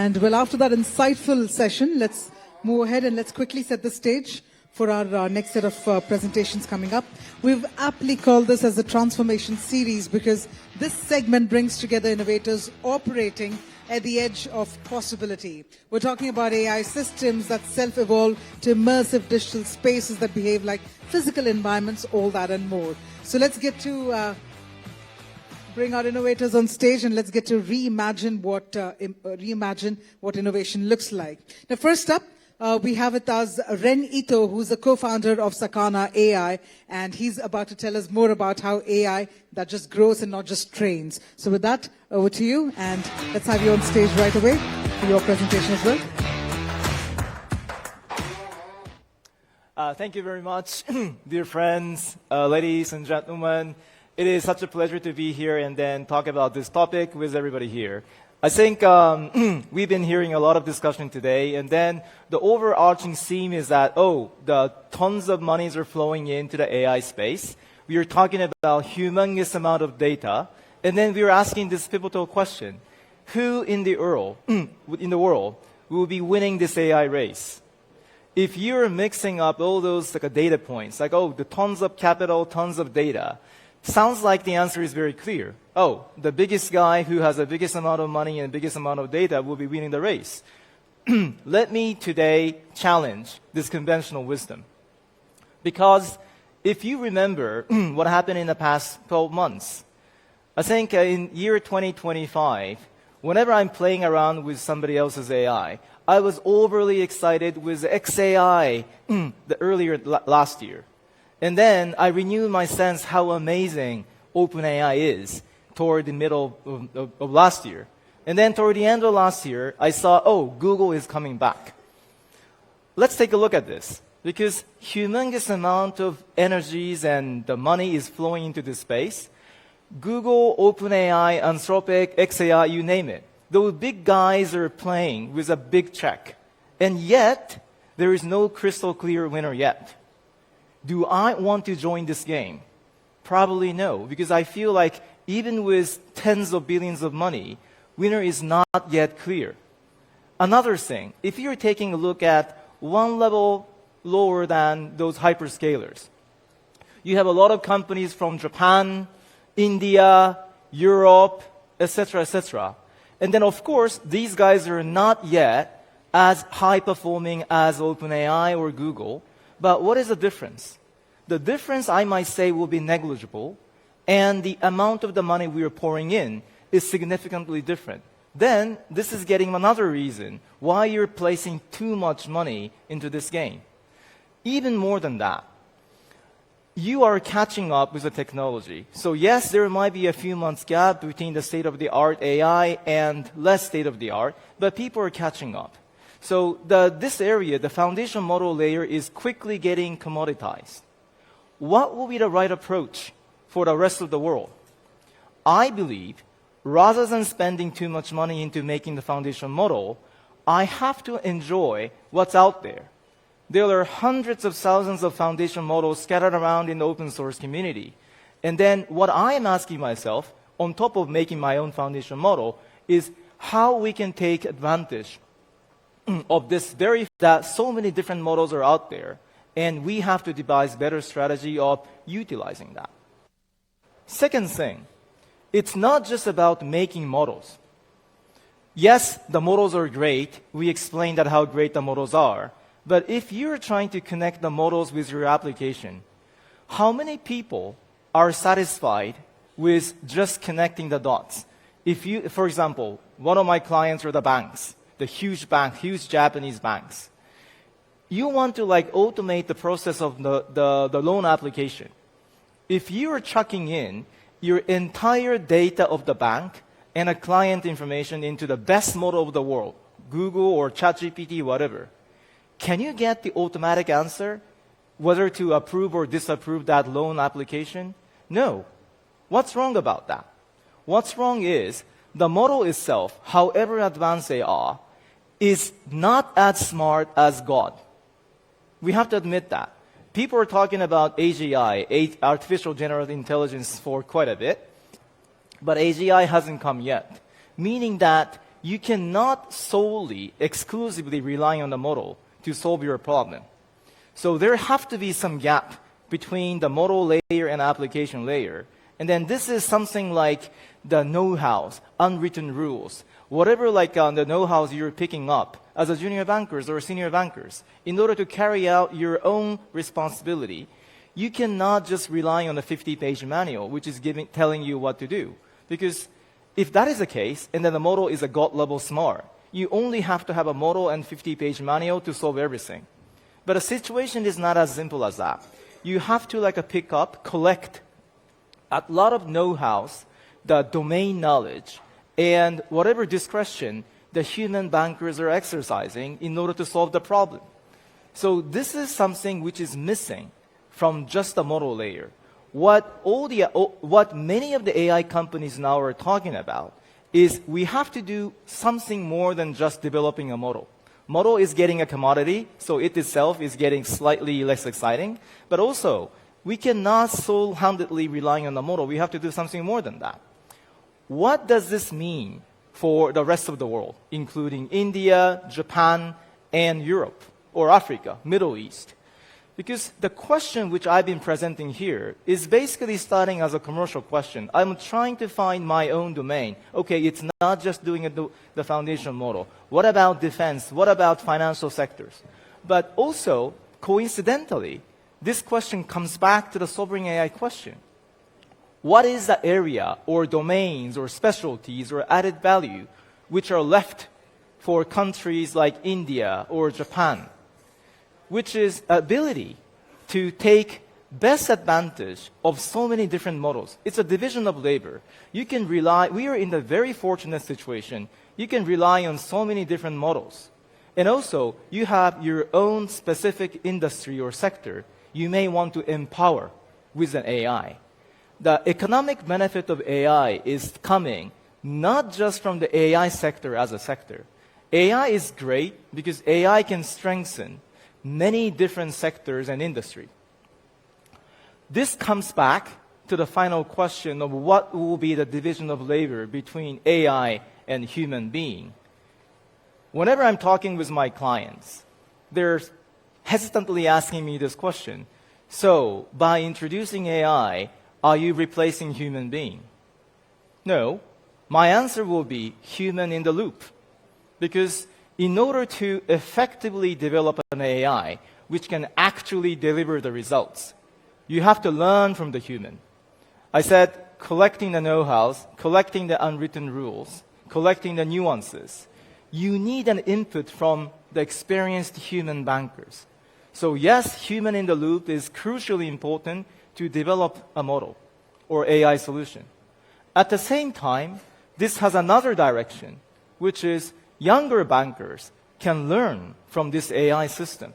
And well, after that insightful session, let's move ahead and let's quickly set the stage for our next set of presentations coming up. We've aptly called this as the Transformation Series because this segment brings together innovators operating at the edge of possibility. We're talking about AI systems that self-evolve to immersive digital spaces that behave like physical environments, all that and more. So let's get to bring our innovators on stage and let's get to reimagine what innovation looks like. Now, first up, we have with us Ren Ito, who's the co-founder of Sakana AI, and he's about to tell us more about how AI that just grows and not just trains. So with that, over to you, and let's have you on stage right away for your presentation as well. Thank you very much, dear friends, ladies and gentlemen. It is such a pleasure to be here and then talk about this topic with everybody here. I think we've been hearing a lot of discussion today, and then the overarching theme is that, the tons of monies are flowing into the AI space. We are talking about humongous amount of data, and then we are asking this pivotal question: who in the world will be winning this AI race? If you're mixing up all those data points, the tons of capital, tons of data, sounds like the answer is very clear. The biggest guy who has the biggest amount of money and the biggest amount of data will be winning the race. Let me today challenge this conventional wisdom. Because if you remember what happened in the past 12 months, I think in year 2025, whenever I'm playing around with somebody else's AI, I was overly excited with XAI last year. And then I renewed my sense how amazing OpenAI is toward the middle of last year. And then toward the end of last year, I saw, Google is coming back. Let's take a look at this. Because humongous amount of energies and the money is flowing into this space. Google, OpenAI, Anthropic, XAI, you name it. Those big guys are playing with a big check. And yet, there is no crystal clear winner yet. Do I want to join this game? Probably no, because I feel like even with tens of billions of money, winner is not yet clear. Another thing, if you're taking a look at one level lower than those hyperscalers, you have a lot of companies from Japan, India, Europe, etc., etc. And then, of course, these guys are not yet as high-performing as OpenAI or Google. But what is the difference? The difference, I might say, will be negligible, and the amount of the money we are pouring in is significantly different. Then, this is getting another reason why you're placing too much money into this game. Even more than that, you are catching up with the technology. So yes, there might be a few months gap between the state-of-the-art AI and less state-of-the-art, but people are catching up. So this area, the foundation model layer, is quickly getting commoditized. What will be the right approach for the rest of the world? I believe, rather than spending too much money into making the foundation model, I have to enjoy what's out there. There are hundreds of thousands of foundation models scattered around in the open source community. And then what I am asking myself, on top of making my own foundation model, is how we can take advantage of this that so many different models are out there, and we have to devise better strategy of utilizing that. Second thing, it's not just about making models. Yes, the models are great. We explained that how great the models are. But if you're trying to connect the models with your application, how many people are satisfied with just connecting the dots? For example, one of my clients are the banks. The huge Japanese banks. You want to automate the process of the loan application. If you are chucking in your entire data of the bank and a client information into the best model of the world, Google or ChatGPT, whatever, can you get the automatic answer whether to approve or disapprove that loan application? No. What's wrong about that? What's wrong is the model itself, however advanced they are, is not as smart as God. We have to admit that. People are talking about AGI, artificial general intelligence, for quite a bit, but AGI hasn't come yet, meaning that you cannot solely, exclusively rely on the model to solve your problem. So there have to be some gap between the model layer and application layer. And then this is something like the know-hows, unwritten rules, whatever like the know-hows you're picking up as a junior bankers or senior bankers in order to carry out your own responsibility. You cannot just rely on a 50-page manual, which is telling you what to do. Because if that is the case, and then the model is a God-level smart, you only have to have a model and 50-page manual to solve everything. But the situation is not as simple as that. You have to pick up, collect a lot of know-hows, the domain knowledge, and whatever discretion the human bankers are exercising in order to solve the problem. So this is something which is missing from just the model layer. What many of the AI companies now are talking about is we have to do something more than just developing a model. Model is getting a commodity, so it itself is getting slightly less exciting. But also, we cannot sole-handedly rely on the model. We have to do something more than that. What does this mean for the rest of the world, including India, Japan, and Europe, or Africa, Middle East? Because the question which I've been presenting here is basically starting as a commercial question. I'm trying to find my own domain. Okay, it's not just doing the foundation model. What about defense? What about financial sectors? But also, coincidentally, this question comes back to the sovereign AI question. What is the area or domains or specialties or added value which are left for countries like India or Japan, which is ability to take best advantage of so many different models. It's a division of labor. We are in a very fortunate situation. You can rely on so many different models. And also, you have your own specific industry or sector you may want to empower with an AI. The economic benefit of AI is coming not just from the AI sector as a sector. AI is great because AI can strengthen many different sectors and industry. This comes back to the final question of what will be the division of labor between AI and human being. Whenever I'm talking with my clients, they're hesitantly asking me this question. So, by introducing AI, are you replacing human being? No. My answer will be human in the loop. Because in order to effectively develop an AI which can actually deliver the results, you have to learn from the human. I said collecting the know-hows, collecting the unwritten rules, collecting the nuances. You need an input from the experienced human bankers. So yes, human in the loop is crucially important to develop a model or AI solution. At the same time, this has another direction, which is younger bankers can learn from this AI system.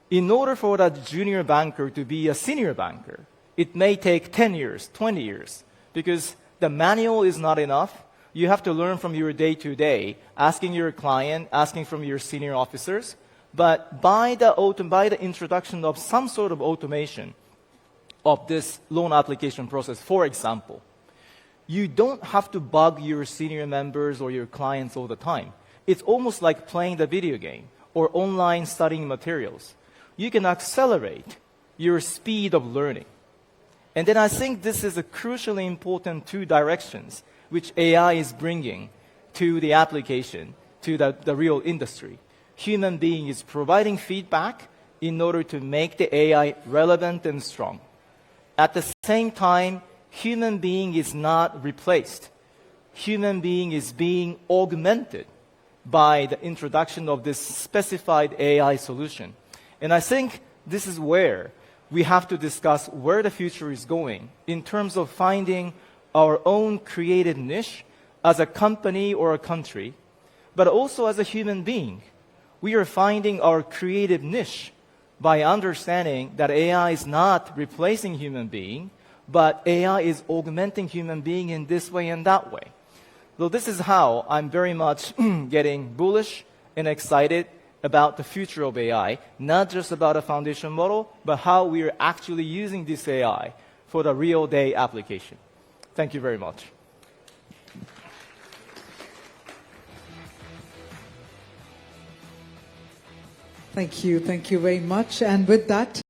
In order for that junior banker to be a senior banker, it may take 10 years, 20 years, because the manual is not enough. You have to learn from your day-to-day, asking your client, asking from your senior officers. But by the introduction of some sort of automation of this loan application process, for example, you don't have to bug your senior members or your clients all the time. It's almost like playing the video game or online studying materials. You can accelerate your speed of learning. And then I think this is a crucially important two directions which AI is bringing to the application, to the real industry. Human being is providing feedback in order to make the AI relevant and strong. At the same time, human being is not replaced. Human being is being augmented by the introduction of this specified AI solution. And I think this is where we have to discuss where the future is going in terms of finding our own creative niche as a company or a country, but also as a human being. We are finding our creative niche by understanding that AI is not replacing human being, but AI is augmenting human being in this way and that way. So this is how I'm very much getting bullish and excited about the future of AI, not just about a foundation model, but how we are actually using this AI for the real-day application. Thank you very much. Thank you very much. And with that,